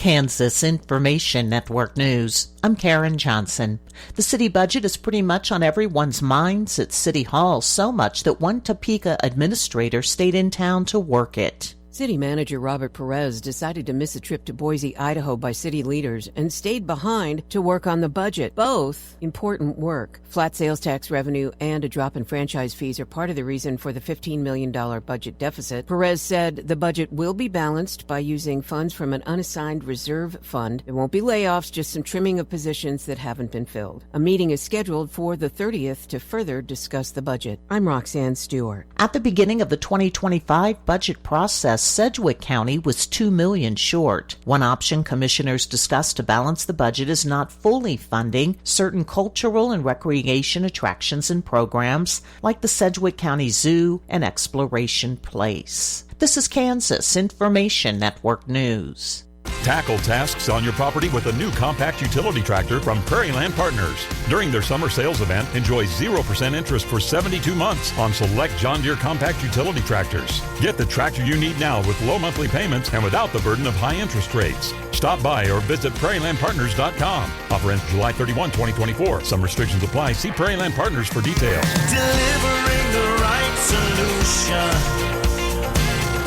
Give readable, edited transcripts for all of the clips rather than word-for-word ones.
Kansas Information Network News. I'm Karen Johnson. The city budget is pretty much on everyone's minds at City Hall, so much that one Topeka administrator stayed in town to work it. City Manager Robert Perez decided to miss a trip to Boise, Idaho by city leaders and stayed behind to work on the budget. Both important work. Flat sales tax revenue and a drop in franchise fees are part of the reason for the $15 million budget deficit. Perez said the budget will be balanced by using funds from an unassigned reserve fund. There won't be layoffs, just some trimming of positions that haven't been filled. A meeting is scheduled for the 30th to further discuss the budget. I'm Roxanne Stewart. At the beginning of the 2025 budget process, Sedgwick County was $2 million short. One option commissioners discussed to balance the budget is not fully funding certain cultural and recreation attractions and programs like the Sedgwick County Zoo and Exploration Place. This is Kansas Information Network News. Tackle tasks on your property with a new compact utility tractor from Prairie Land Partners. During their summer sales event, enjoy 0% interest for 72 months on select John Deere compact utility tractors. Get the tractor you need now with low monthly payments and without the burden of high interest rates. Stop by or visit prairielandpartners.com. Offer ends July 31, 2024. Some restrictions apply. See Prairie Land Partners for details. Delivering the right solution.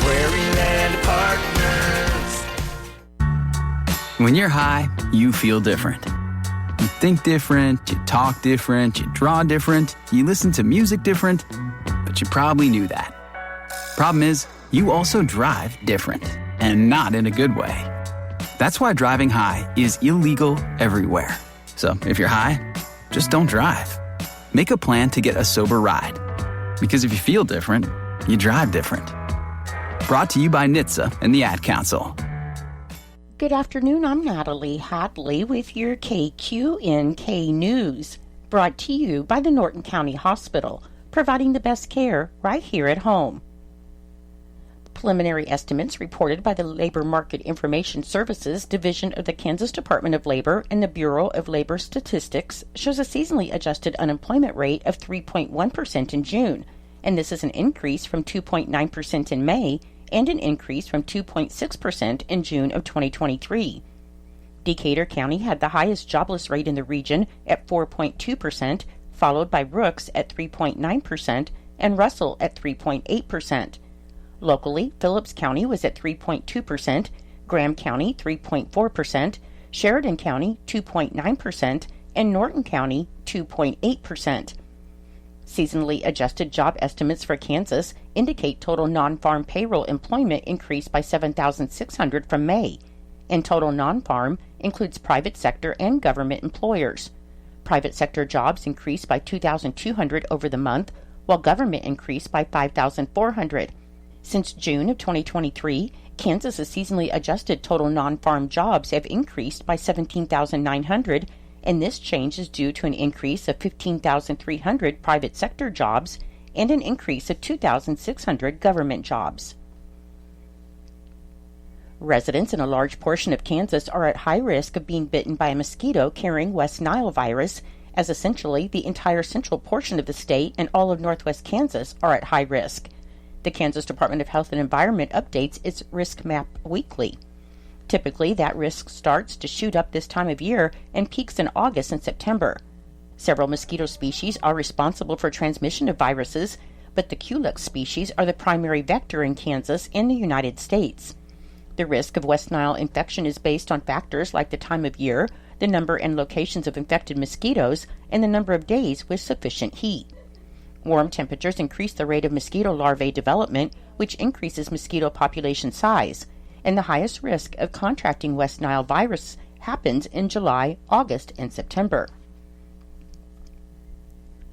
Prairie Land Partners. When you're high, you feel different. You think different, you talk different, you draw different, you listen to music different, but you probably knew that. Problem is, you also drive different, and not in a good way. That's why driving high is illegal everywhere. So if you're high, just don't drive. Make a plan to get a sober ride. Because if you feel different, you drive different. Brought to you by NHTSA and the Ad Council. Good afternoon, I'm Natalie Hadley with your KQNK News, brought to you by the Norton County Hospital, providing the best care right here at home. Preliminary estimates reported by the Labor Market Information Services Division of the Kansas Department of Labor and the Bureau of Labor Statistics shows a seasonally adjusted unemployment rate of 3.1% in June, and this is an increase from 2.9% in May and an increase from 2.6% in June of 2023. Decatur County had the highest jobless rate in the region at 4.2%, followed by Rooks at 3.9% and Russell at 3.8%. Locally, Phillips County was at 3.2%, Graham County 3.4%, Sheridan County 2.9%, and Norton County 2.8%. Seasonally adjusted job estimates for Kansas indicate total non-farm payroll employment increased by 7,600 from May, and total non-farm includes private sector and government employers. Private sector jobs increased by 2,200 over the month, while government increased by 5,400. Since June of 2023, Kansas's seasonally adjusted total non-farm jobs have increased by 17,900, and this change is due to an increase of 15,300 private sector jobs and an increase of 2,600 government jobs. Residents in a large portion of Kansas are at high risk of being bitten by a mosquito carrying West Nile virus, as essentially the entire central portion of the state and all of northwest Kansas are at high risk. The Kansas Department of Health and Environment updates its risk map weekly. Typically, that risk starts to shoot up this time of year and peaks in August and September. Several mosquito species are responsible for transmission of viruses, but the Culex species are the primary vector in Kansas and the United States. The risk of West Nile infection is based on factors like the time of year, the number and locations of infected mosquitoes, and the number of days with sufficient heat. Warm temperatures increase the rate of mosquito larvae development, which increases mosquito population size, and the highest risk of contracting West Nile virus happens in July, August, and September.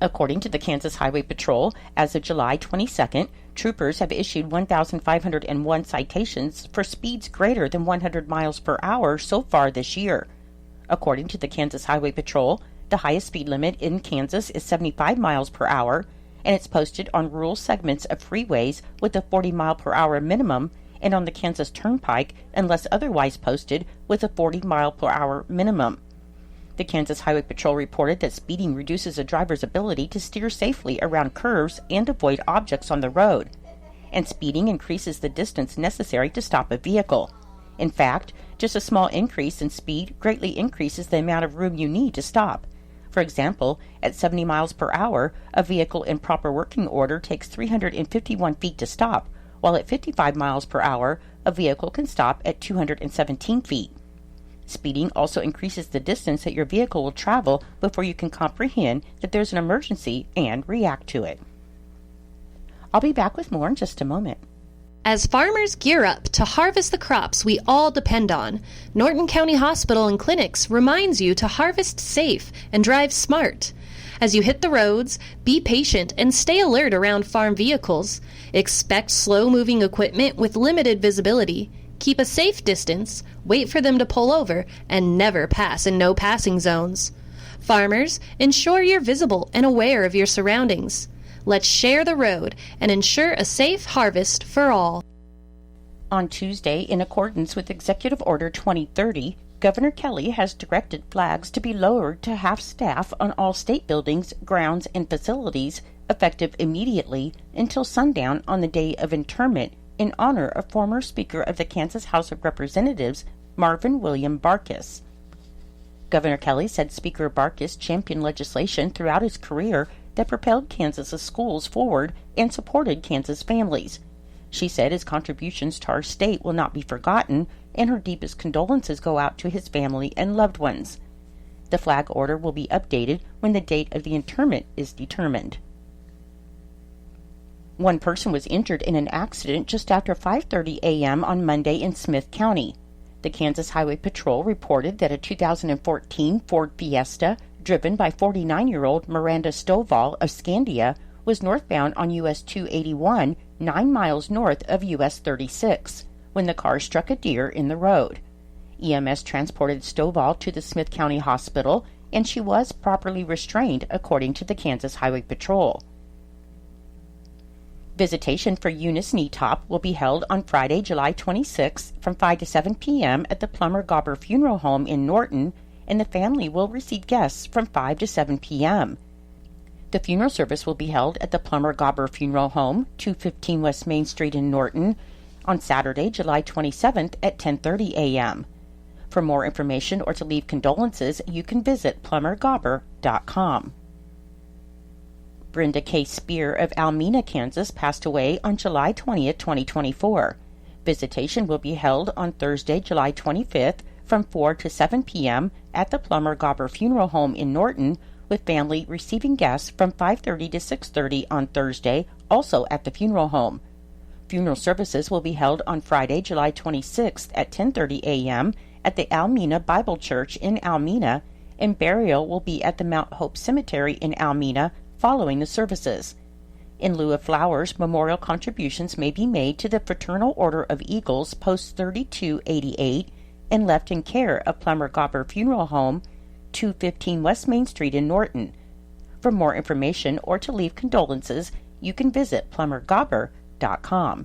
According to the Kansas Highway Patrol, as of July 22nd, troopers have issued 1,501 citations for speeds greater than 100 miles per hour so far this year. According to the Kansas Highway Patrol, the highest speed limit in Kansas is 75 miles per hour, and it's posted on rural segments of freeways with a 40 mile per hour minimum and on the Kansas Turnpike unless otherwise posted with a 40 mile per hour minimum. The Kansas Highway Patrol reported that speeding reduces a driver's ability to steer safely around curves and avoid objects on the road, and speeding increases the distance necessary to stop a vehicle. In fact, Just a small increase in speed greatly increases the amount of room you need to stop. For example, at 70 miles per hour, a vehicle in proper working order takes 351 feet to stop, while at 55 miles per hour, a vehicle can stop at 217 feet. Speeding also increases the distance that your vehicle will travel before you can comprehend that there's an emergency and react to it. I'll be back with more in just a moment. As farmers gear up to harvest the crops we all depend on, Norton County Hospital and Clinics reminds you to harvest safe and drive smart. As you hit the roads, be patient and stay alert around farm vehicles. Expect slow-moving equipment with limited visibility. Keep a safe distance, wait for them to pull over, and never pass in no-passing zones. Farmers, ensure you're visible and aware of your surroundings. Let's share the road and ensure a safe harvest for all. On Tuesday, in accordance with Executive Order 2030, Governor Kelly has directed flags to be lowered to half-staff on all state buildings, grounds, and facilities, effective immediately until sundown on the day of interment, in honor of former Speaker of the Kansas House of Representatives, Marvin William Barkis. Governor Kelly said Speaker Barkis championed legislation throughout his career that propelled Kansas's schools forward and supported Kansas families. She said his contributions to our state will not be forgotten, and her deepest condolences go out to his family and loved ones. The flag order will be updated when the date of the interment is determined. One person was injured in an accident just after 5:30 a.m. on Monday in Smith County. The Kansas Highway Patrol reported that a 2014 Ford Fiesta, driven by 49-year-old Miranda Stovall of Scandia, was northbound on US 281, 9 miles north of US 36, when the car struck a deer in the road. EMS transported Stovall to the Smith County Hospital, and she was properly restrained, according to the Kansas Highway Patrol. Visitation for Eunice Kneetop will be held on Friday, July 26, from 5 to 7 p.m. at the Plummer Gobber Funeral Home in Norton, and the family will receive guests from 5 to 7 p.m. The funeral service will be held at the Plummer Gobber Funeral Home, 215 West Main Street in Norton, on Saturday, July 27th at 10:30 a.m. For more information or to leave condolences, you can visit plummergobber.com. Brenda K. Spear of Almena, Kansas, passed away on July 20th, 2024. Visitation will be held on Thursday, July 25th, from 4 to 7 p.m. at the Plummer Gobber Funeral Home in Norton, with family receiving guests from 5:30 to 6:30 on Thursday, also at the funeral home. Funeral services will be held on Friday, July 26th at 10:30 a.m. at the Almena Bible Church in Almena, and burial will be at the Mount Hope Cemetery in Almena following the services. In lieu of flowers, memorial contributions may be made to the Fraternal Order of Eagles, Post 3288, and left in care of Plummer Gobber Funeral Home, 215 West Main Street in Norton. For more information or to leave condolences, you can visit plummergobber.com.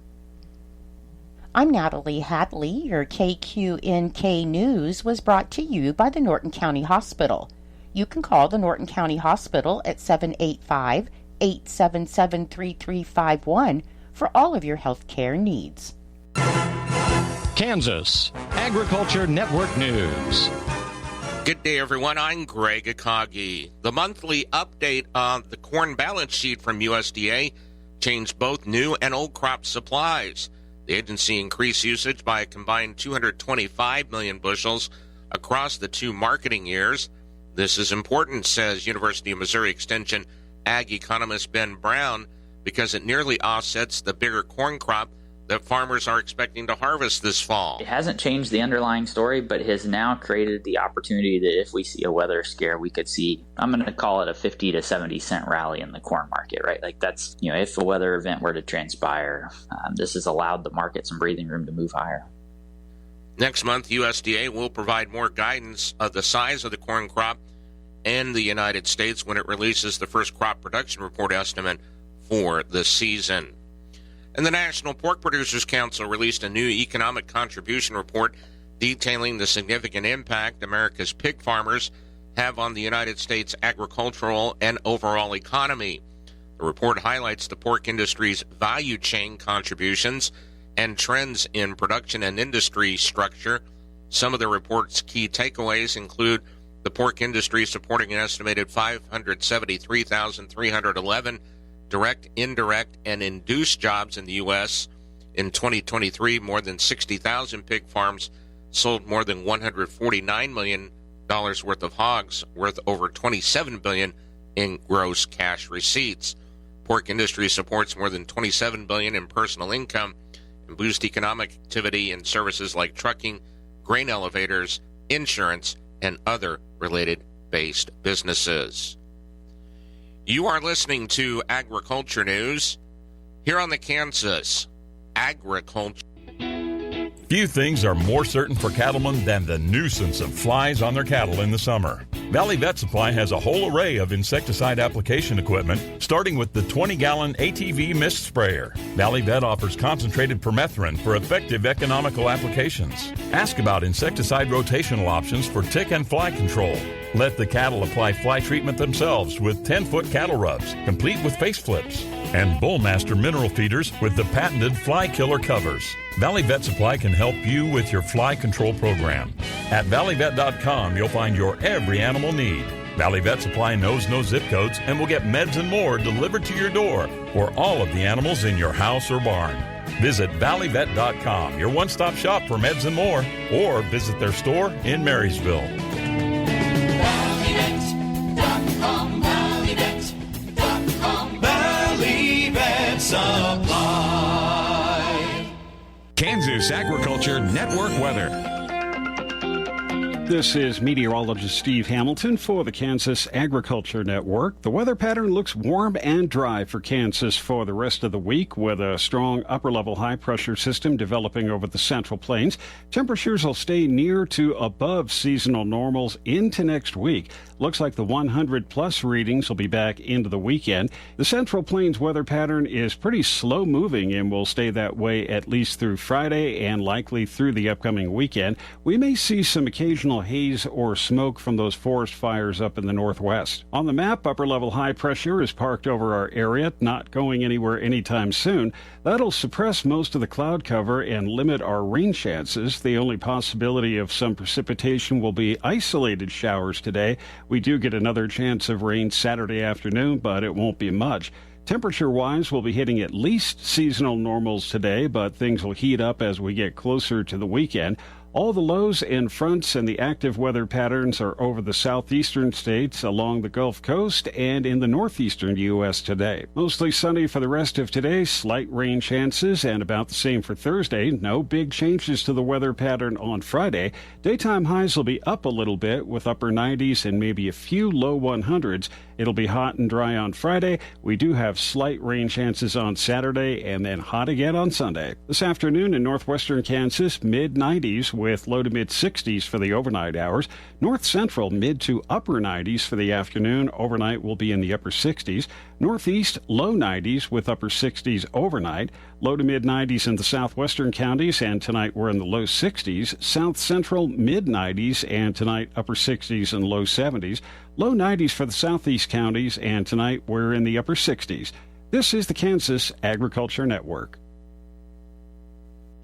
I'm Natalie Hadley. Your KQNK News was brought to you by the Norton County Hospital. You can call the Norton County Hospital at 785-877-3351 for all of your health care needs. Kansas Agriculture Network News. Good day, everyone. I'm Greg Akagi. The monthly update on the corn balance sheet from USDA changed both new and old crop supplies. The agency increased usage by a combined 225 million bushels across the two marketing years. This is important, says University of Missouri Extension ag economist Ben Brown, because it nearly offsets the bigger corn crop that farmers are expecting to harvest this fall. It hasn't changed the underlying story, but has now created the opportunity that if we see a weather scare, we could see, I'm going to call it a 50 to 70 cent rally in the corn market, right? Like that's, if a weather event were to transpire, this has allowed the market some breathing room to move higher. Next month, USDA will provide more guidance of the size of the corn crop in the United States when it releases the first crop production report estimate for the season. And the National Pork Producers Council released a new economic contribution report detailing the significant impact America's pig farmers have on the United States agricultural and overall economy. The report highlights the pork industry's value chain contributions and trends in production and industry structure, Some of the report's key takeaways include the pork industry supporting an estimated 573,311 direct, indirect, and induced jobs in the U.S. In 2023, more than 60,000 pig farms sold more than $149 million worth of hogs, worth over $27 billion in gross cash receipts. Pork industry supports more than $27 billion in personal income and boosts economic activity in services like trucking, grain elevators, insurance, and other related-based businesses. You are listening to Agriculture News here on the Kansas Agriculture. Few things are more certain for cattlemen than the nuisance of flies on their cattle in the summer. Valley Vet Supply has a whole array of insecticide application equipment, starting with the 20-gallon ATV mist sprayer. Valley Vet offers concentrated permethrin for effective economical applications. Ask about insecticide rotational options for tick and fly control. Let the cattle apply fly treatment themselves with 10-foot cattle rubs, complete with face flips. And Bullmaster mineral feeders with the patented fly killer covers. Valley Vet Supply can help you with your fly control program. At valleyvet.com, you'll find your every animal need. Valley Vet Supply knows no zip codes and will get meds and more delivered to your door for all of the animals in your house or barn. Visit valleyvet.com, your one-stop shop for meds and more, or visit their store in Marysville. Valleyvet.com, valleyvet.com, Valley Vet Supply. Kansas Agriculture Network weather. This is meteorologist Steve Hamilton for the Kansas Agriculture Network. The weather pattern looks warm and dry for Kansas for the rest of the week, with a strong upper-level high-pressure system developing over the Central Plains. Temperatures will stay near to above seasonal normals into next week. Looks like the 100-plus readings will be back into the weekend. The Central Plains weather pattern is pretty slow-moving and will stay that way at least through Friday and likely through the upcoming weekend. We may see some occasional haze or smoke from those forest fires up in the northwest. On the map, upper-level high pressure is parked over our area, not going anywhere anytime soon. That'll suppress most of the cloud cover and limit our rain chances. The only possibility of some precipitation will be isolated showers today. We do get another chance of rain Saturday afternoon, but it won't be much. Temperature-wise, we'll be hitting at least seasonal normals today, but things will heat up as we get closer to the weekend. All the lows and fronts and the active weather patterns are over the southeastern states, along the Gulf Coast, and in the northeastern U.S. today. Mostly sunny for the rest of today, slight rain chances, and about the same for Thursday. No big changes to the weather pattern on Friday. Daytime highs will be up a little bit with upper 90s and maybe a few low 100s. It'll be hot and dry on Friday. We do have slight rain chances on Saturday and then hot again on Sunday. This afternoon in northwestern Kansas, mid-90s with low to mid-60s for the overnight hours. North Central, mid to upper 90s for the afternoon. Overnight will be in the upper 60s. Northeast, low 90s with upper 60s overnight. Low to mid-90s in the southwestern counties, and tonight we're in the low 60s. South Central, mid-90s, and tonight upper 60s and low 70s. Low 90s for the southeast counties, and tonight we're in the upper 60s. This is the Kansas Agriculture Network.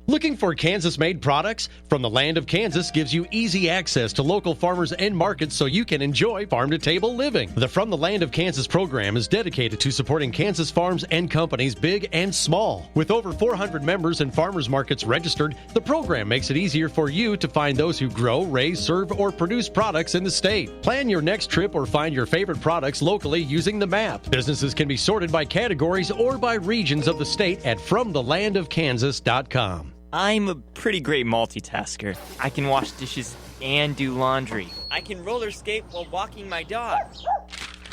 Looking for Kansas-made products? From the Land of Kansas gives you easy access to local farmers and markets so you can enjoy farm-to-table living. The From the Land of Kansas program is dedicated to supporting Kansas farms and companies big and small. With over 400 members and farmers markets registered, the program makes it easier for you to find those who grow, raise, serve, or produce products in the state. Plan your next trip or find your favorite products locally using the map. Businesses can be sorted by categories or by regions of the state at FromTheLandOfKansas.com. I'm a pretty great multitasker. I can wash dishes and do laundry. I can roller skate while walking my dog.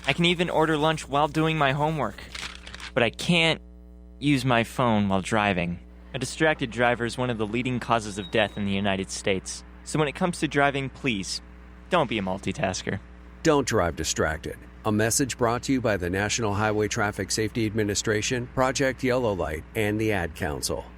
I can even order lunch while doing my homework. But I can't use my phone while driving. A distracted driver is one of the leading causes of death in the United States. So when it comes to driving, please, don't be a multitasker. Don't drive distracted. A message brought to you by the National Highway Traffic Safety Administration, Project Yellow Light, and the Ad Council.